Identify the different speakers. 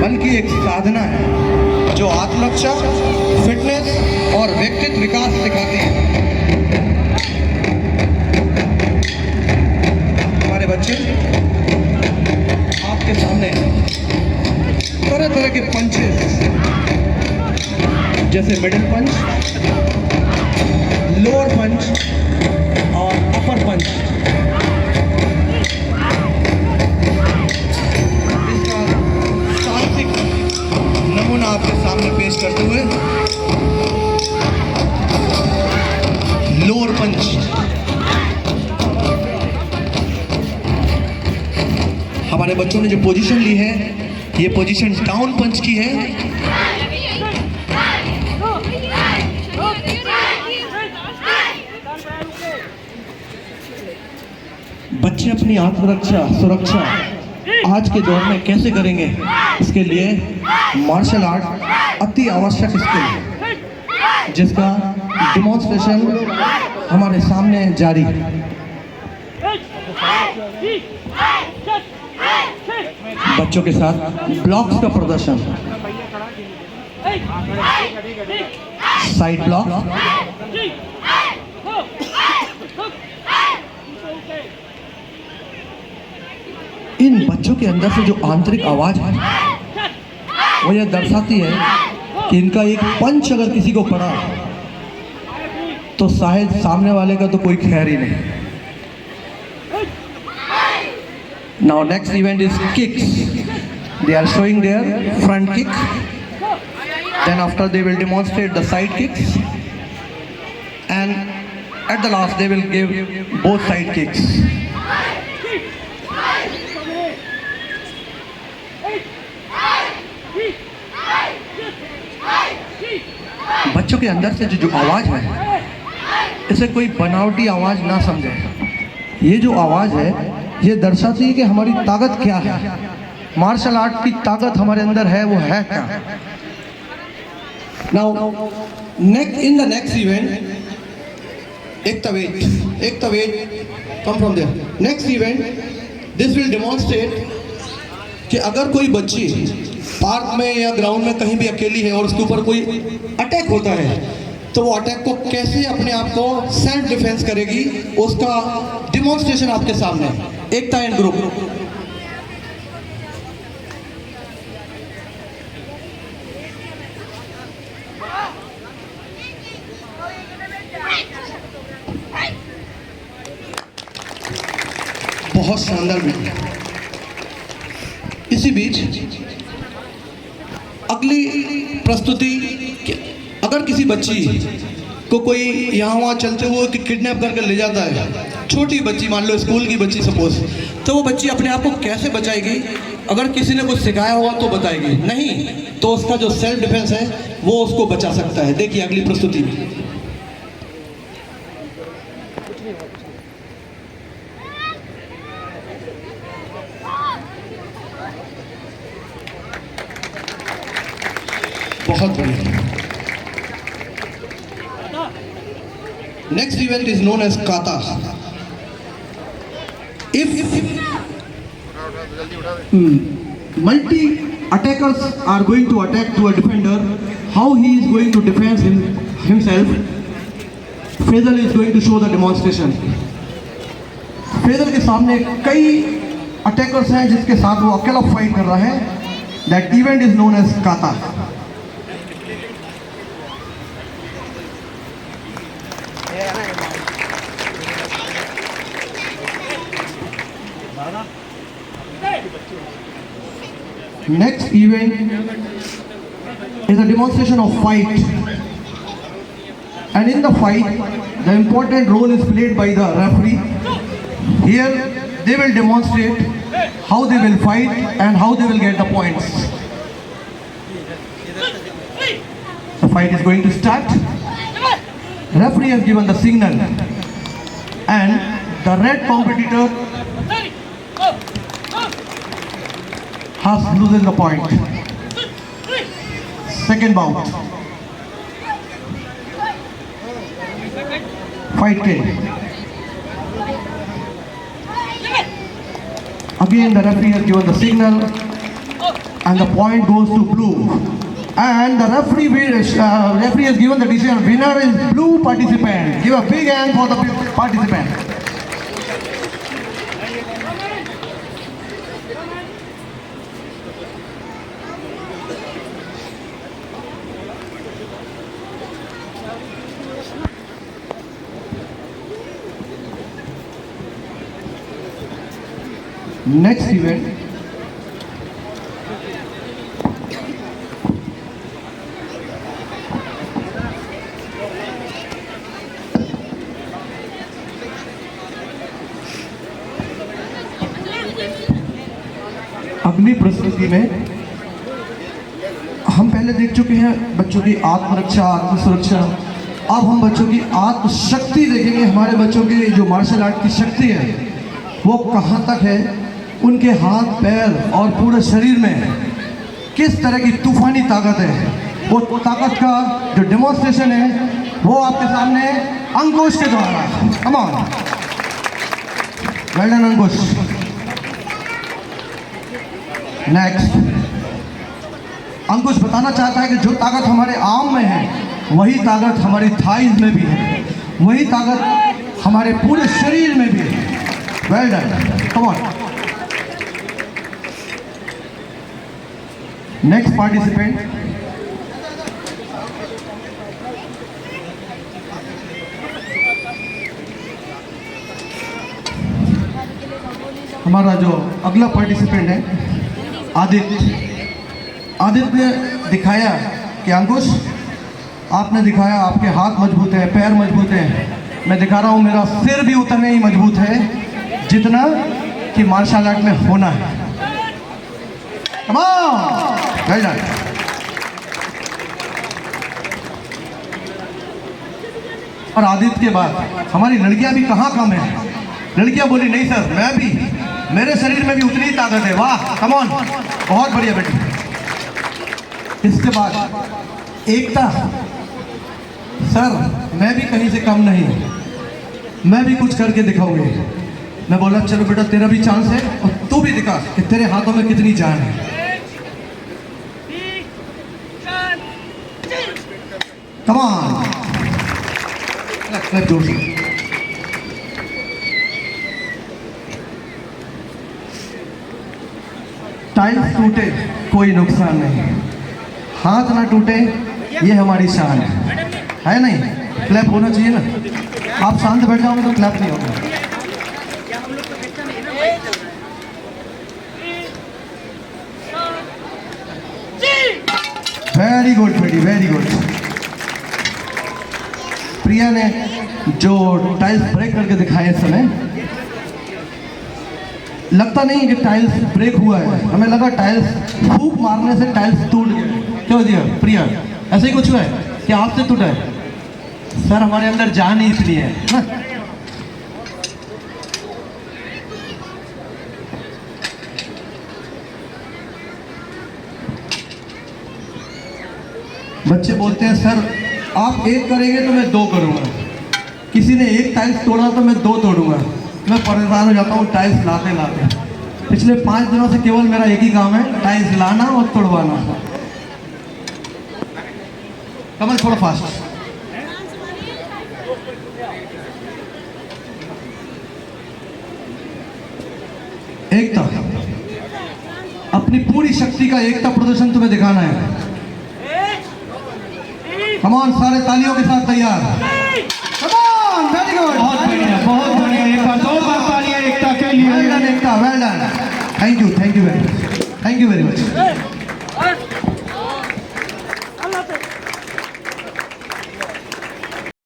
Speaker 1: बल्कि एक साधना है जो आत्मरक्षा, फिटनेस और व्यक्तित्व विकास सिखाती है। हमारे बच्चे आपके सामने तरह तरह के पंचेस जैसे मिडिल पंच, लोअर पंच और अपर पंच, इसका साहसिक नमूना आपके सामने पेश करते हुए लोअर पंच। हमारे बच्चों ने जो पोजीशन ली है ये पोजीशन डाउन पंच की है। बच्चे अपनी आत्मरक्षा, सुरक्षा आज के दौर में कैसे करेंगे, इसके लिए मार्शल आर्ट अति आवश्यक स्किल है जिसका डिमॉन्स्ट्रेशन हमारे सामने जारी है। बच्चों के साथ ब्लॉक्स का प्रदर्शन, साइड ब्लॉक, इन बच्चों के अंदर से जो आंतरिक आवाज है वो यह दर्शाती है कि इनका एक पंच अगर किसी को पड़ा तो शायद सामने वाले का तो कोई खैर ही नहीं। Now next event is kicks. They are showing their front kick. Then after they will demonstrate the side kicks. And at the last they will give both side kicks. बच्चों के अंदर से जो आवाज है इसे कोई बनावटी आवाज ना समझे। ये जो आवाज है ये दर्शाती है कि हमारी ताकत क्या है, मार्शल आर्ट की ताकत हमारे अंदर है वो है क्या। Now in the next event एक weight come from there. Next event this will demonstrate कि अगर कोई बच्ची पार्क में या ग्राउंड में कहीं भी अकेली है और उसके ऊपर कोई अटैक होता है तो वो अटैक को कैसे अपने आप को सेल्फ डिफेंस करेगी, उसका डिमॉन्स्ट्रेशन आपके सामने। एकता एंड ग्रुप। बहुत शानदार वीडियो। इसी बीच अगली प्रस्तुति, अगर किसी बच्ची को कोई यहाँ वहाँ चलते हुए किडनैप करके ले जाता है, छोटी बच्ची मान लो स्कूल की बच्ची सपोज, तो वो बच्ची अपने आप को कैसे बचाएगी? अगर किसी ने कुछ सिखाया हुआ तो बताएगी, नहीं तो उसका जो सेल्फ डिफेंस है वो उसको बचा सकता है। देखिए अगली प्रस्तुति में। बहुत बढ़िया। Next event is known as kata. If multi attackers are going to attack to a defender, how he is going to defend himself, Faisal is going to show the demonstration. Faisal के सामने कई attackers हैं जिसके साथ वो अकेला fight कर रहा है। That event is known as kata. Next event is a demonstration of fight, and in the fight the important role is played by the referee. Here they will demonstrate how they will fight and how they will get the points. The fight is going to start. Referee has given the signal and the red competitor has loosened the point. Second bout. Fight kill. Again the referee has given the signal and the point goes to blue. And the referee has given the decision. Winner is blue participant. Give a big hand for the participant. Next event. अगली प्रस्तुति में हम पहले देख चुके हैं बच्चों की आत्मरक्षा, आत्मसुरक्षा। अब हम बच्चों की आत्मशक्ति देखेंगे। हमारे बच्चों की जो मार्शल आर्ट की शक्ति है वो कहाँ तक है, उनके हाथ पैर और पूरे शरीर में किस तरह की तूफानी ताकत है। वो ताकत का जो डेमोन्स्ट्रेशन है वो आपके सामने अंकुश के द्वारा। Come on, well done Ankush. Next, Ankush बताना चाहता है कि जो ताकत हमारे आर्म में है वही ताकत हमारी थाइज में भी है, वही ताकत हमारे पूरे शरीर में भी है। Well done, come on. Next participant, हमारा जो अगला पार्टिसिपेंट है आदित्य। आदित्य ने दिखाया कि अंकुश आपने दिखाया आपके हाथ मजबूत है, पैर मजबूत है। मैं दिखा रहा हूँ मेरा सिर भी उतना ही मजबूत है जितना कि मार्शल आर्ट में होना है। कम ऑन, वेल डन। और आदित्य के बाद हमारी लड़कियां भी कहाँ कम है। लड़कियां बोली नहीं सर, मैं भी, मेरे शरीर में भी उतनी ही ताकत है। वाह, कम ऑन, बहुत बढ़िया बेटी। इसके बाद एकता, सर मैं भी कहीं से कम नहीं, मैं भी कुछ करके दिखाऊंगी। मैं बोला चलो बेटा तेरा भी चांस है और तू भी दिखा कि तेरे हाथों में कितनी जान है। कम ऑन, जोर से। टाइल्स टूटे कोई नुकसान नहीं, हाथ ना टूटे ये हमारी शान है नहीं? क्लैप होना चाहिए ना। आप शांत बैठ जाओगे तो क्लैप नहीं होगा। वेरी गुड बेटी, वेरी गुड। प्रिया ने जो टाइल्स ब्रेक करके दिखाए इस समय, लगता नहीं कि टाइल्स ब्रेक हुआ है, हमें लगा टाइल्स फूंक मारने से टाइल्स टूट गए। क्यों दिया प्रिया, ऐसे ही कुछ हुआ है कि आपसे टूटा है? सर हमारे अंदर जान ही इतनी है ना। बच्चे बोलते हैं सर आप एक करेंगे तो मैं दो करूंगा, किसी ने एक टाइल्स तोड़ा तो मैं दो तोड़ूंगा। मैं परेशान हो जाता हूँ टाइल्स लाते लाते। पिछले 5 दिनों से केवल मेरा एक ही काम है, टाइल्स लाना और तोड़वाना। कमल थोड़ा फास्ट। एकता, अपनी पूरी शक्ति का एकता प्रदर्शन तुम्हें दिखाना है। कम ऑन, सारे तालियों के साथ तैयार। कम ऑन, वेरी गुड, बहुत बढ़िया, बहुत बढ़िया। एक बार जोरदार तालियां एकता के लिए। Well done Ekta, well done. Thank you very much, thank you very much.